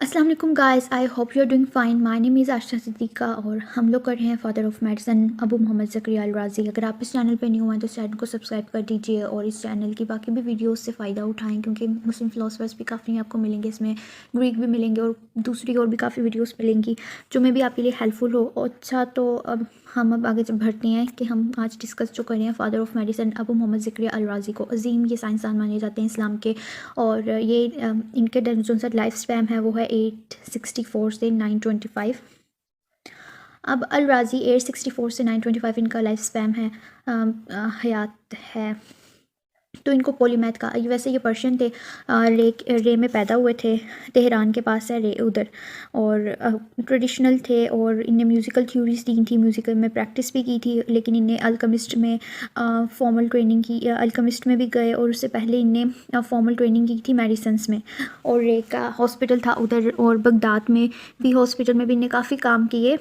अस्सलाम वालेकुम guys, I hope you are doing fine. My name is Asha Siddiqua और हम लोग कर रहे हैं father of medicine Abu Muhammad Zakariya al Razi. अगर आप इस चैनल पे न्यू हैं तो इस चैनल को सब्सक्राइब कर दीजिए और इस चैनल की बाकी भी वीडियोस से फ़ायदा उठाएं, क्योंकि मुस्लिम फ़िलासफ़र्स भी काफ़ी आपको मिलेंगे, इसमें ग्रीक भी मिलेंगे और दूसरी और भी काफ़ी वीडियोस मिलेंगी जो मे भी आपके लिए हेल्पफुल हो। अच्छा, तो अब आगे जब बढ़ते हैं कि हम आज डिस्कस जो कर रहे हैं father of medicine Abu Muhammad Zakariya al Razi को। अजीम ये साइंसदान माने जाते हैं इस्लाम के, और ये इनके जो सा लाइफ स्पैम है वो है 864 से 925। अब अल राज़ी 864 से 925 इनका लाइफ स्पैम है, हयात है। तो इनको पोलीमैथ का, वैसे ये पर्शियन थे, रे में पैदा हुए थे, तेहरान के पास है रे उधर, और ट्रेडिशनल थे और इनने म्यूज़िकल थ्योरीज दी थी, म्यूज़िकल में प्रैक्टिस भी की थी। लेकिन इनने अल्केमिस्ट में फॉर्मल ट्रेनिंग की, अल्केमिस्ट में भी गए और उससे पहले इनने फॉर्मल ट्रेनिंग की थी मेडिसिन्स में। और रे का हॉस्पिटल था उधर, और बगदाद में भी हॉस्पिटल में भी इनने काफ़ी काम किए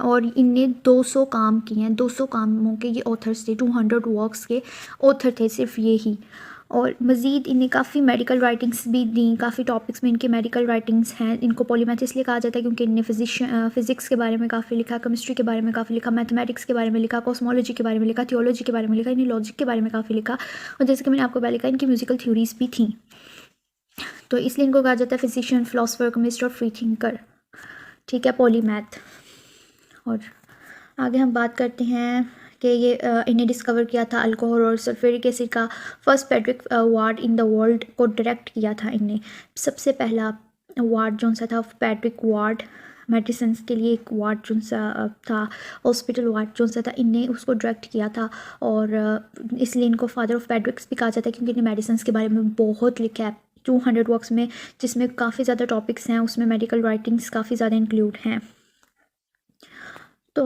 और इनने 200 काम किए हैं। 200 कामों के ये ऑथर्स थे, 200 वर्क्स के ऑथर थे सिर्फ ये ही। और मज़ीद इन्हें काफ़ी मेडिकल राइटिंग्स भी दी, काफ़ी टॉपिक्स में इनके मेडिकल राइटिंग्स हैं। इनको पॉलीमैथ इसलिए कहा जाता है क्योंकि इनने फिज़िक्स के बारे में काफ़ी लिखा, केमिस्ट्री के बारे में काफ़ी लिखा, मैथमेटिक्स के बारे में लिखा, कॉस्मोलॉजी के बारे में लिखा, थियोलॉजी के बारे में लिखा, इन्हें लॉजिक के बारे में काफ़ी लिखा। और जैसे कि मैंने आपको पहले कहा, इनकी म्यूज़िकल थ्योरीज भी थी, तो इसलिए इनको कहा जाता है फिजिशियन, फिलोसफर, केमिस्ट और फ्री थिंकर। ठीक है, पॉलीमैथ। और आगे हम बात करते हैं कि ये इन्हें डिस्कवर किया था अल्कोहल और सल्फ्यूरिक एसिड का first पेड्रिक ward in the world को डायरेक्ट किया था इनने। सबसे पहला वार्ड जो सा था पेड्रिक वार्ड, मेडिसिन के लिए एक वार्ड जो सा था, हॉस्पिटल वार्ड जो सा था, इनने उसको डायरेक्ट किया था। और इसलिए इनको फादर ऑफ पेड्रिक्स भी कहा जाता है क्योंकि इन्हें मेडिसिन के बारे में बहुत लिखा है, 200 वर्क्स में, जिसमें काफ़ी ज़्यादा टॉपिक्स हैं, उसमें मेडिकल राइटिंग्स काफ़ी ज़्यादा इंक्लूड हैं। तो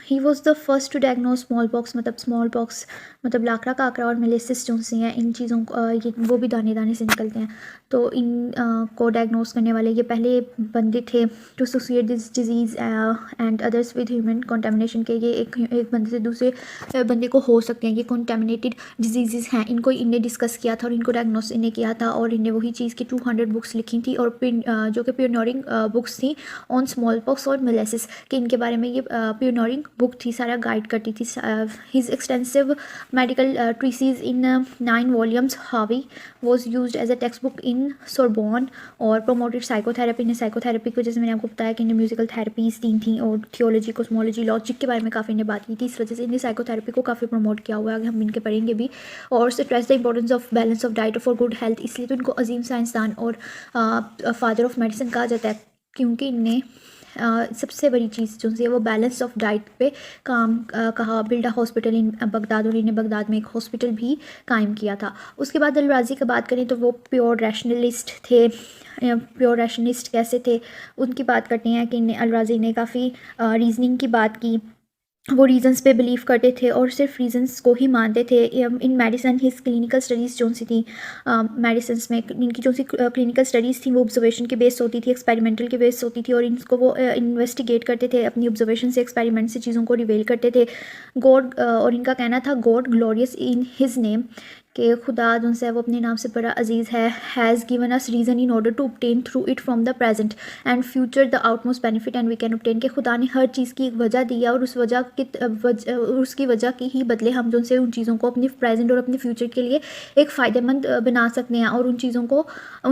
he was the first to diagnose small pox, मतलब स्मॉल पॉक्स मतलब लाकड़ा का आंकड़ा और मेलिसिस जो सी हैं, इन चीज़ों को ये वो भी दाने दाने से निकलते हैं, तो इन को डायग्नोज करने वाले ये पहले बंदे थे to associate this disease and others with human contamination के। ये एक बंदे से दूसरे बंदे को हो सकते हैं, ये कंटेमिनेटेड डिजीज़ हैं, इनको इनने डिस्कस किया था और इनको डायग्नोस इन्हें किया था। और इन्हें वही चीज़ की 200 बुक्स लिखी थी, और जो कि प्योनियरिंग बुक्स थी ऑन स्मॉल पॉक्स और मेलिसिस कि इनके बारे में ये प्योनियरिंग बुक थी, सारा गाइड करती थी। His extensive medical treatises in 9 volumes Hawi was used as a text book in Sorbonne और प्रोमोटेड साइकोथेरेपी। ने साइकोथेरेपी को, जैसे मैंने आपको बताया कि इन्हें म्यूजिकल थेरेपीज दी थी और थियोलॉजी, कॉस्मोलॉजी, लॉजिक के बारे में काफ़ी इन्हें बात की थी, इस वजह से इन्हें साइकोथेरेपी को काफ़ी प्रमोट किया हुआ है, आगे हम इनके पढ़ेंगे भी। और stress the importance of balance of diet for good health, इसलिए तो इनको अजीम साइंसदान और फादर ऑफ मेडिसिन कहा जाता है क्योंकि इनने सबसे बड़ी चीज़ जो है वो बैलेंस ऑफ डाइट पे काम कहा। Build a hospital in Baghdad, और इन्हें बगदाद में एक हॉस्पिटल भी कायम किया था। उसके बाद अल राज़ी की बात करें तो वो प्योर रैशनलिस्ट थे। प्योर रैशनलिस्ट कैसे थे उनकी बात करते हैं कि अल राज़ी ने काफ़ी रीजनिंग की बात की, वो रीजंस पे बिलीव करते थे और सिर्फ रीजंस को ही मानते थे। इन मेडिसिन हिज क्लिनिकल स्टडीज़ जो सी थी, मेडिसिन में इनकी जो सी क्लिनिकल स्टडीज़ थी वो ऑब्जर्वेशन के बेस होती थी, एक्सपेरिमेंटल के बेस होती थी, और इनको वो इन्वेस्टिगेट करते थे, अपनी ऑब्जर्वेशन से, एक्सपेरिमेंट से चीज़ों को रिवेल करते थे। गॉड, और इनका कहना था God glorious in his name, कि खुदा जो है वो अपने नाम से बड़ा अजीज़ है, has given us reason in order to obtain through it from the present and future the outmost benefit and we can obtain, कि खुदा ने हर चीज़ की एक वजह दी है और उस वजह की उसकी वजह की ही बदले हम जो से उन चीज़ों को अपने प्रेजेंट और अपने फ्यूचर के लिए एक फ़ायदेमंद बना सकते हैं, और उन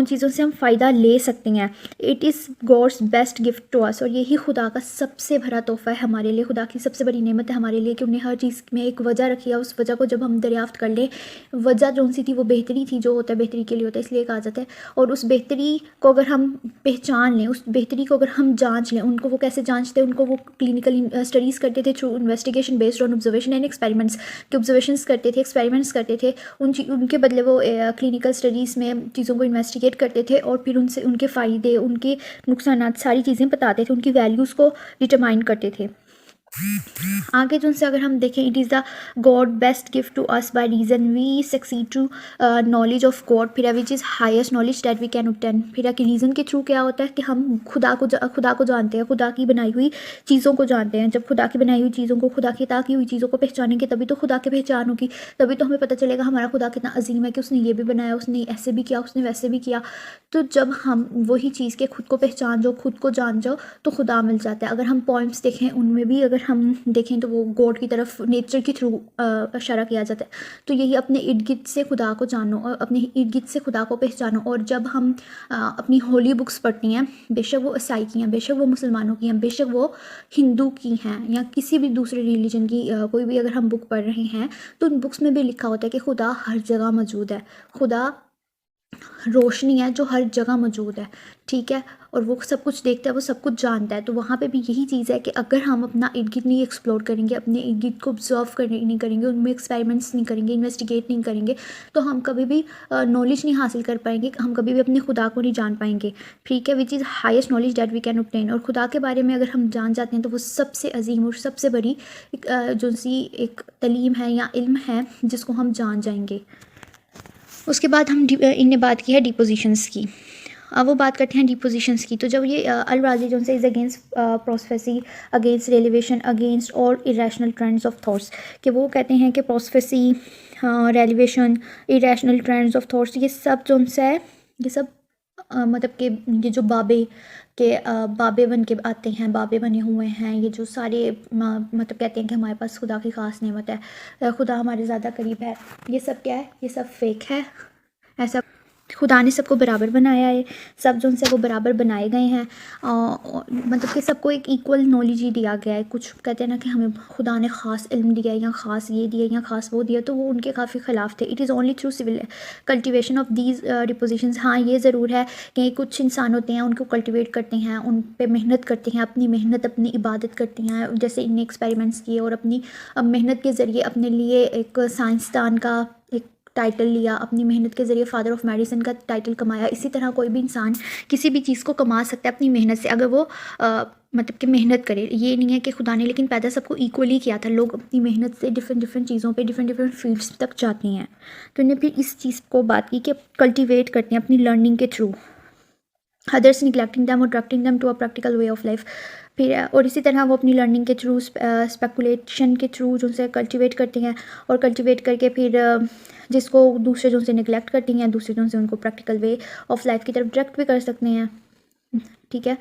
चीज़ों से हम फ़ायदा ले सकते हैं। It is God's best gift to us, और यही खुदा का सबसे बड़ा तोहफ़ा है हमारे लिए, खुदा की सबसे बड़ी नेमत है हमारे लिए कि उन्हें हर चीज़ में एक वजह रखी है। उस वजह को जब हम दरियाफ्त कर लें, वजह जो सी थी वो बेहतरी थी, जो होता है बेहतरी के लिए होता है, इसलिए कहा जाता है। और उस बेहतरी को अगर हम पहचान लें, उस बेहतरी को अगर हम जांच लें, उनको वो कैसे जांचते हैं, उनको वो क्लिनिकल स्टडीज़ करते थे through investigation based on observation and experiments, के ऑब्जर्वेशंस करते थे, एक्सपेरिमेंट्स करते थे, उनके बदले वो क्लिनिकल स्टडीज़ में चीज़ों को इन्वेस्टिगेट करते थे और फिर उनसे उनके फ़ायदे, उनके नुकसानात, सारी चीज़ें बताते थे, उनकी वैल्यूज़ को डिटरमाइन करते थे। आगे जो से अगर हम देखें, it is the God best gift to us by reason we succeed to knowledge of God, फिर which is highest knowledge that we can obtain। फिर कि रीज़न के थ्रू क्या होता है कि हम खुदा को जानते हैं, खुदा की बनाई हुई चीज़ों को जानते हैं। जब खुदा की बनाई हुई चीज़ों को, खुदा की अता की हुई चीज़ों को पहचानेंगे, तभी तो खुदा की पहचान होगी, तभी तो हमें पता चलेगा हमारा खुदा कितना अजीम है कि उसने ये भी बनाया, उसने ऐसे भी किया, उसने वैसे भी किया। तो जब हम वही चीज़ के खुद को पहचान जाओ, खुद को जान जाओ, तो खुदा मिल जाता है। अगर हम पॉइंट्स देखें, उनमें भी अगर हम देखें तो वो गॉड की तरफ नेचर के थ्रू इशारा किया जाता है। तो यही अपने इर्द गिर्द से खुदा को जानो और अपने इर्द गिर्द से खुदा को पहचानो। और जब हम अपनी होली बुक्स पढ़ती हैं, बेशक वो ईसाई की हैं, बेशक वो मुसलमानों की हैं, बेशक वो हिंदू की हैं या किसी भी दूसरे रिलीजन की कोई भी अगर हम बुक पढ़ रहे हैं, तो उन बुक्स में भी लिखा होता है कि खुदा हर जगह मौजूद है, खुदा रोशनी है जो हर जगह मौजूद है, ठीक है। और वो सब कुछ देखता है, वो सब कुछ जानता है। तो वहाँ पे भी यही चीज़ है कि अगर हम अपना इर्द गिर्द नहीं एक्सप्लोर करेंगे, अपने इर्द गिर्द को ऑब्जर्व करने नहीं करेंगे, उनमें एक्सपेरिमेंट्स नहीं करेंगे, इन्वेस्टिगेट नहीं करेंगे, तो हम कभी भी नॉलेज नहीं हासिल कर पाएंगे, हम कभी भी अपने खुदा को नहीं जान पाएंगे, ठीक है। Which is highest knowledge that we can obtain। और खुदा के बारे में अगर हम जान जाते हैं तो वो सबसे अजीम और सबसे बड़ी जो सी एक तलीम है या इल्म है जिसको हम जान जाएंगे। उसके बाद हम इनने बात की है डिपोजिशंस की। अब वो बात करते हैं डिपोजिशंस की। तो जब ये अल राज़ी जो से is against prophecy, against revelation, against all irrational trends of thoughts, कि वो कहते हैं कि prophecy, revelation, irrational trends of thoughts, ये सब जो है ये सब मतलब कि ये जो बाबे बन के आते हैं, बाबे बने हुए हैं, ये जो सारे मतलब कहते हैं कि हमारे पास खुदा की ख़ास नेमत है, खुदा हमारे ज़्यादा करीब है, ये सब क्या है? ये सब फेक है। ऐसा खुदा ने सबको बराबर बनाया है, सब जो उनसे वो बराबर बनाए गए हैं, मतलब कि सबको एक इक्वल नॉलेज ही दिया गया है। कुछ कहते हैं ना कि हमें खुदा ने ख़ास इल्म दिया या ख़ास ये दिया या ख़ास वो दिया, तो वो उनके काफ़ी ख़िलाफ़ थे। It is only through civil cultivation of these depositions. हाँ, ये ज़रूर है कि कुछ इंसान होते हैं, उनको कल्टिवेट करते हैं, उन पे मेहनत करते हैं, अपनी मेहनत, अपनी इबादत करती हैं, जैसे इनने एक्सपेरिमेंट्स किए और अपनी मेहनत के ज़रिए अपने लिए एक साइंसदान का एक टाइटल लिया, अपनी मेहनत के ज़रिए फादर ऑफ मेडिसिन का टाइटल कमाया। इसी तरह कोई भी इंसान किसी भी चीज़ को कमा सकता है अपनी मेहनत से, अगर वो मतलब कि मेहनत करे। ये नहीं है कि खुदा ने लेकिन पैदा सबको इक्वली किया था, लोग अपनी मेहनत से डिफरेंट चीज़ों पे डिफरेंट फील्ड्स तक जाती हैं। तो इन्हें फिर इस चीज़ को बात की कि कल्टिवेट करते हैं अपनी लर्निंग के थ्रू, अदर्स निगलेक्टिंग दैम और directing them to a practical way of life. फिर और इसी तरह वो अपनी लर्निंग के थ्रू, स्पेकुलेशन के थ्रू जो से कल्टिवेट करते हैं, और कल्टिवेट करके फिर जिसको दूसरे जो से निगलेक्ट करती हैं, दूसरे जो से उनको प्रैक्टिकल वे ऑफ लाइफ की तरफ डायरेक्ट भी कर सकते हैं, ठीक है।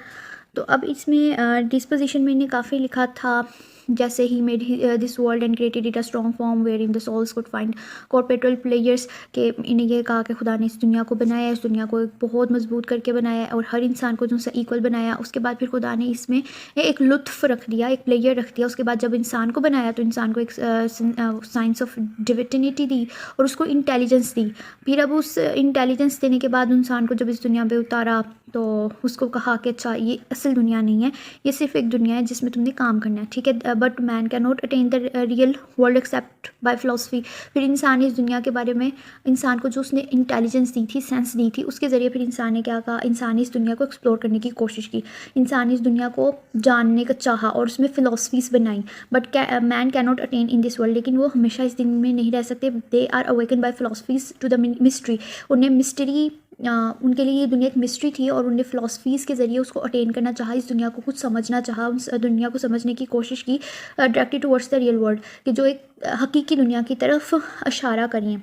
तो अब इसमें डिस्पोजिशन में इन्हें काफ़ी लिखा था, जैसे he made this world and created it a strong form where in the souls could find corporeal players, के इन्हें ये कहा कि खुदा ने इस दुनिया को बनाया, इस दुनिया को एक बहुत मजबूत करके बनाया है और हर इंसान को जो सा इक्वल बनाया। उसके बाद फिर खुदा ने इसमें एक लुत्फ़ रख दिया, एक प्लेयर रख दिया। उसके बाद जब इंसान को बनाया तो इंसान को एक साइंस ऑफ डिविनिटी दी और उसको इंटेलिजेंस दी। फिर अब उस इंटेलिजेंस देने के बाद इंसान को जब इस दुनिया पे उतारा तो उसको कहा कि अच्छा, ये असल दुनिया नहीं है, ये सिर्फ एक दुनिया है जिसमें तुमने काम करना है, ठीक है। But man can not attain the real world except by philosophy. फिर इंसान इस दुनिया के बारे में, इंसान को जो उसने इंटेलिजेंस दी थी, सेंस दी थी, उसके ज़रिए फिर इंसान ने क्या कहा, इंसान ने इस दुनिया को एक्सप्लोर करने की कोशिश की, इंसान ने इस दुनिया को जानने का चाहा और उसमें फ़िलोसफीज़ बनाई। But man can not attain in this world, लेकिन वो हमेशा इस दिन में नहीं रह सकते। They are awaken by philosophies to the mystery. उन्हें मिस्ट्री, उनके लिए ये दुनिया एक मिस्ट्री थी और उन्हें फ़िलासफ़ीज़ के ज़रिए उसको अटेन करना चाहा, इस दुनिया को कुछ समझना चाहा, उस दुनिया को समझने की कोशिश की, directed towards the real world, कि जो एक हकीकी दुनिया की तरफ इशारा करें।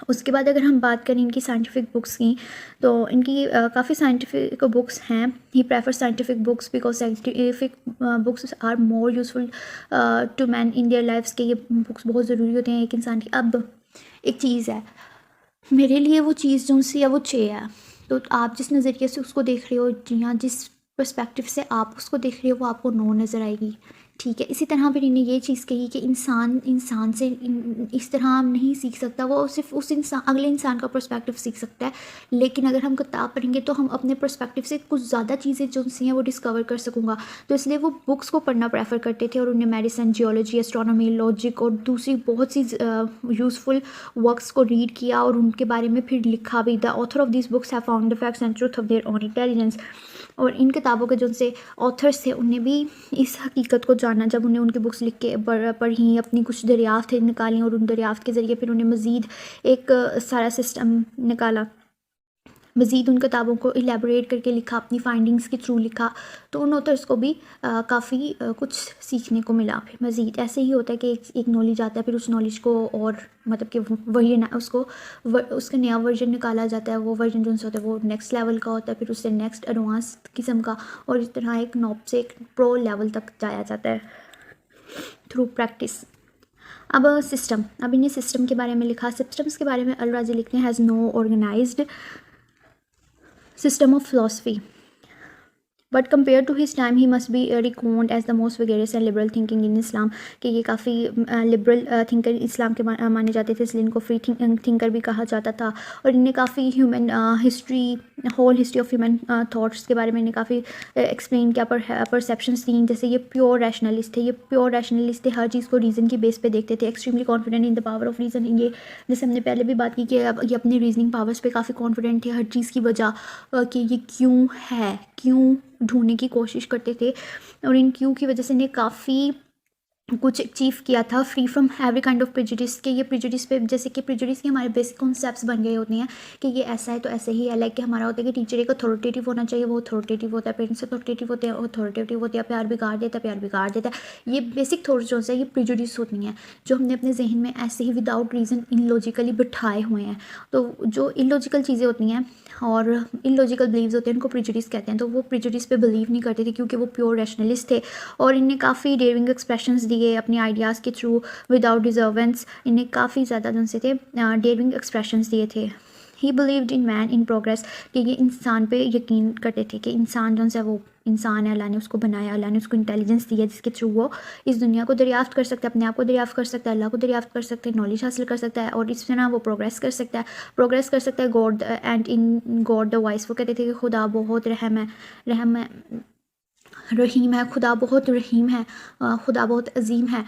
उसके बाद अगर हम बात करें इनकी साइंटिफिक बुक्स की, तो इनकी काफ़ी साइंटिफिक बुक्स हैं। He prefer scientific books because scientific books are more useful to man in their lifes, के ये बुक्स बहुत ज़रूरी होते हैं एक इंसान की। अब एक चीज़ है, मेरे लिए वो चीज़ जो सी है वो चे है, तो आप जिस नज़रिए से उसको देख रहे हो या जिस पर्सपेक्टिव से आप उसको देख रहे हो वो आपको नो नज़र आएगी, ठीक है। इसी तरह फिर इन्हें ये चीज़ कही कि इंसान से इस तरह नहीं सीख सकता, वो सिर्फ उस इंसान, अगले इंसान का पर्सपेक्टिव सीख सकता है। लेकिन अगर हम किताब पढ़ेंगे तो हम अपने पर्सपेक्टिव से कुछ ज़्यादा चीज़ें जो सी हैं वो डिस्कवर कर सकूँगा। तो इसलिए वो बुक्स को पढ़ना प्रेफर करते थे और उन्हें मेडिसिन, जियोलॉजी, एस्ट्रोनॉमी, लॉजिक और दूसरी बहुत सी यूज़फुल वर्क्स को रीड किया और उनके बारे में फिर लिखा भी। The author of this books have found the facts and truth of their own intelligence. और इन किताबों के जो से ऑथर्स थे उन्हें भी इस हकीकत को जानना, जब उन्हें उनकी बुक्स लिख के पढ़ी, अपनी कुछ दरियाफ्त निकाली और उन दरियाफ्त के ज़रिए फिर उन्हें मज़ीद एक सारा सिस्टम निकाला, मज़ीद उन किताबों को इलेबोरेट करके लिखा, अपनी फाइंडिंग्स के थ्रू लिखा, तो उन ऑथर्स को भी काफ़ी कुछ सीखने को मिला। फिर मज़ीद ऐसे ही होता है कि एक नॉलेज आता है, फिर उस नॉलेज को और मतलब कि वही उसको उसका नया वर्जन निकाला जाता है, वो वर्जन जो होता है वो नेक्स्ट लेवल का होता है, फिर उससे नेक्स्ट एडवांस किस्म का, और इस तरह एक नॉब से एक प्रो लेवल तक जाया जाता है थ्रू प्रैक्टिस। अब सिस्टम, अब इन्हें सिस्टम के बारे में लिखा। सिस्टम्स के बारे में अल राज़ी लिखते हैं, has no organized system of philosophy, but compared to his time he must be reckoned as the most vigorous and liberal thinking in Islam, कि ये काफ़ी लिबरल थिंकर इस्लाम के माने जाते थे, इसलिए इनको फ्री थिंकर भी कहा जाता था। और इन्हें काफ़ी human history, whole history of human thoughts के बारे में इन्हें काफ़ी एक्सप्लेन किया, परसेप्शंस थी। जैसे ये प्योर रैशनलिस्ट थे, थे, हर चीज़ को रीज़न की बेस पे देखते थे, extremely confident in the power of reason. ये जैसे हमने पहले भी बात की कि ये अपनी रीजनिंग पावर्स पे काफ़ी कॉन्फिडेंट थे, हर चीज़ की वजह कि ये क्यों है, क्यों ढूंढने की कोशिश करते थे, और इन क्यों की वजह से इन्हें काफ़ी कुछ अचीव किया था, free from every kind of prejudice. के ये प्रेजुडिस पे, जैसे कि प्रेजुडिस के हमारे बेसिक कॉन्सेप्ट्स बन गए होते हैं कि ये ऐसा है तो ऐसे ही है। लाइक कि हमारा होता है कि टीचर एक अथॉरिटेटिव होना चाहिए, वो अथॉरिटेटिव होता है, पेरेंट्स अथॉरिटेटिव होते हैं, अथॉरिटेटिव होते हैं, प्यार बिगाड़ देता है, प्यार बिगाड़ देता है। ये बेसिक थॉट्स जो है ये प्रेजुडिस होती हैं, जो हमने अपने जहन में ऐसे ही विदाउट रीज़न इलॉजिकली बिठाए हुए हैं। तो जो इलॉजिकल चीज़ें होती हैं और इलॉजिकल बिलीव्स होते हैं उनको प्रेजुडिस कहते हैं। तो वो प्रेजुडिस पे बिलीव नहीं करते थे क्योंकि वो प्योर रैशनलिस्ट थे, और इन्हें काफ़ी डेयरिंग एक्सप्रेशंस दिए अपने आइडियाज़ के थ्रू विदाउट डिजर्वेंस। इन्हें काफ़ी ज़्यादा जो से थे डेयरिंग एक्सप्रेशंस दिए थे। ही believed in man in progress, कि ये इंसान पे यकीन करते थे कि इंसान जो है वो इंसान है, अल्लाह ने उसको बनाया, अल्लाह ने उसको इंटेलिजेंस दी है जिसके थ्रू वो इस दुनिया को दरियाफ्त कर सकता है, अपने आप को दरियाफ्त कर सकता है, अल्लाह को दरियाफ्त कर सकता है, नॉलेज हासिल कर सकता है, और इस तरह वो प्रोग्रेस कर सकता है। God and in God the vice, वो कहते थे कि खुदा बहुत रहीम है, खुदा बहुत रहीम है, खुदा बहुत अजीम है,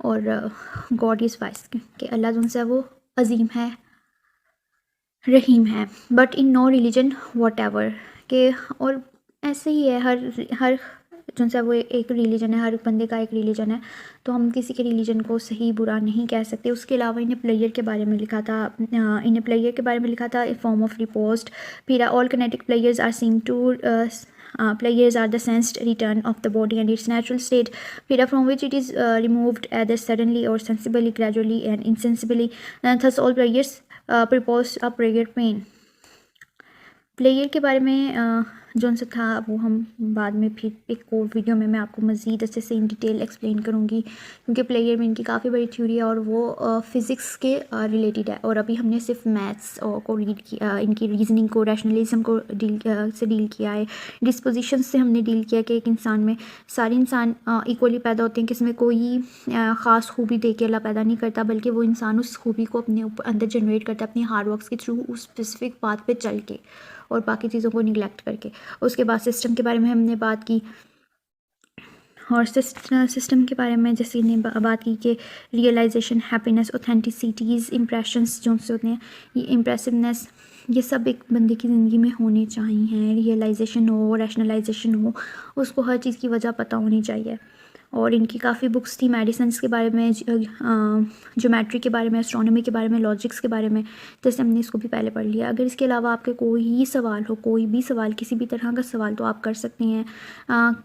और गॉड इज़ वाइस, कि अल्लाह जो है वो अजीम है, रहीम है। But in no religion whatever, के और ऐसे ही है, हर जो है वो एक रिलीजन है, हर बंदे का एक रिलीजन है, तो हम किसी के रिलीजन को सही बुरा नहीं कह सकते। उसके अलावा इन्हें प्लेयर के बारे में लिखा था, ए फॉर्म ऑफ रिपोस्ट। फिर all kinetic players are seem to players are the sensed return of the body and its natural state, from which it is removed either suddenly or sensibly, gradually and insensibly. Thus all players propose a prayer pain. Player के बारे में जौन सा था वो हम बाद में फिर एक और वीडियो में मैं आपको मज़ीद अच्छे से इन डिटेल एक्सप्लेन करूँगी, क्योंकि प्लेयर में इनकी काफ़ी बड़ी थ्योरी है और वो फ़िज़िक्स के रिलेटेड है। और अभी हमने सिर्फ मैथ्स को रीड किया, इनकी रीजनिंग को, रैशनलिज्म को डील किया है, डिस्पोजिशन से हमने डील किया कि एक इंसान में सारे इंसान इक्वली पैदा होते हैं, कि इसमें कोई ख़ास खूबी दे के अल्लाह पैदा नहीं करता, बल्कि वो इंसान उस खूबी को अपने अंदर जनरेट करता है अपनी हार्ड वर्क्स के थ्रू, उस स्पेसिफिक बात पे चल के और बाकी चीज़ों को निगलेक्ट करके। उसके बाद सिस्टम के बारे में हमने बात की, और सिस्टम के बारे में जैसे ने बात की कि रियलाइजेशन, हैप्पीनेस, ऑथेंटिसिटीज़, इम्प्रेशंस जो होते हैं, ये इम्प्रेसिवनेस, ये सब एक बंदे की ज़िंदगी में होने चाहिए। रियलाइजेशन हो, रैशनलाइजेशन हो, उसको हर चीज़ की वजह पता होनी चाहिए। और इनकी काफ़ी बुक्स थी मेडिसिन्स के बारे में, ज्योमेट्री के बारे में, एस्ट्रोनॉमी के बारे में, लॉजिक्स के बारे में, जैसे हमने इसको भी पहले पढ़ लिया। अगर इसके अलावा आपके कोई सवाल हो, कोई भी सवाल, किसी भी तरह का सवाल, तो आप कर सकते हैं,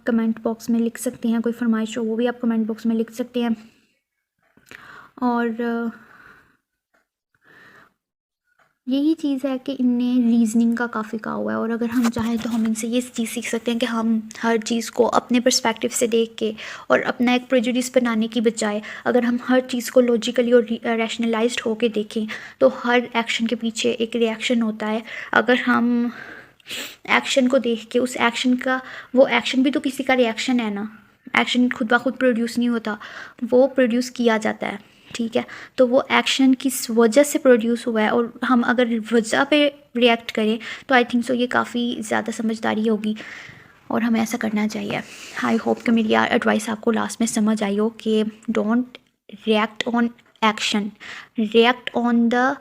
कमेंट बॉक्स में लिख सकते हैं। कोई फरमाइश हो वो भी आप कमेंट बॉक्स में लिख सकते हैं। और यही चीज़ है कि इनने रीजनिंग का काफ़ी कहा हुआ है, और अगर हम चाहें तो हम इनसे ये चीज़ सीख सकते हैं कि हम हर चीज़ को अपने पर्सपेक्टिव से देख के और अपना एक प्रेजुडिस बनाने की बजाय अगर हम हर चीज़ को लॉजिकली और रैशनलाइज्ड होके देखें, तो हर एक्शन के पीछे एक रिएक्शन होता है। अगर हम एक्शन को देख के उस एक्शन का, वो एक्शन भी तो किसी का रिएक्शन है ना, एक्शन खुद ब खुद प्रोड्यूस नहीं होता, वो प्रोड्यूस किया जाता है, ठीक है। तो वो एक्शन किस वजह से प्रोड्यूस हुआ है, और हम अगर वजह पे रिएक्ट करें तो आई थिंक सो ये काफ़ी ज़्यादा समझदारी होगी और हमें ऐसा करना चाहिए। आई होप कि मेरी एडवाइस आपको लास्ट में समझ आई हो कि don't react on action, react on the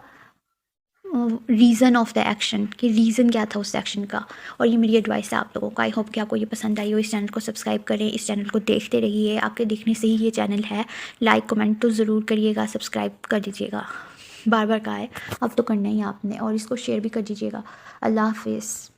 reason of the action, कि रीज़न क्या था उस एक्शन का। और ये मेरी एडवाइस है आप लोगों को। आई होप कि आपको ये पसंद आई हो। इस चैनल को सब्सक्राइब करें, इस चैनल को देखते रहिए। आपके देखने से ही ये चैनल है। लाइक कमेंट तो ज़रूर करिएगा, सब्सक्राइब कर दीजिएगा। बार बार कहा है, अब तो करना ही है आपने। और इसको शेयर भी कर दीजिएगा। अल्लाह हाफिज़।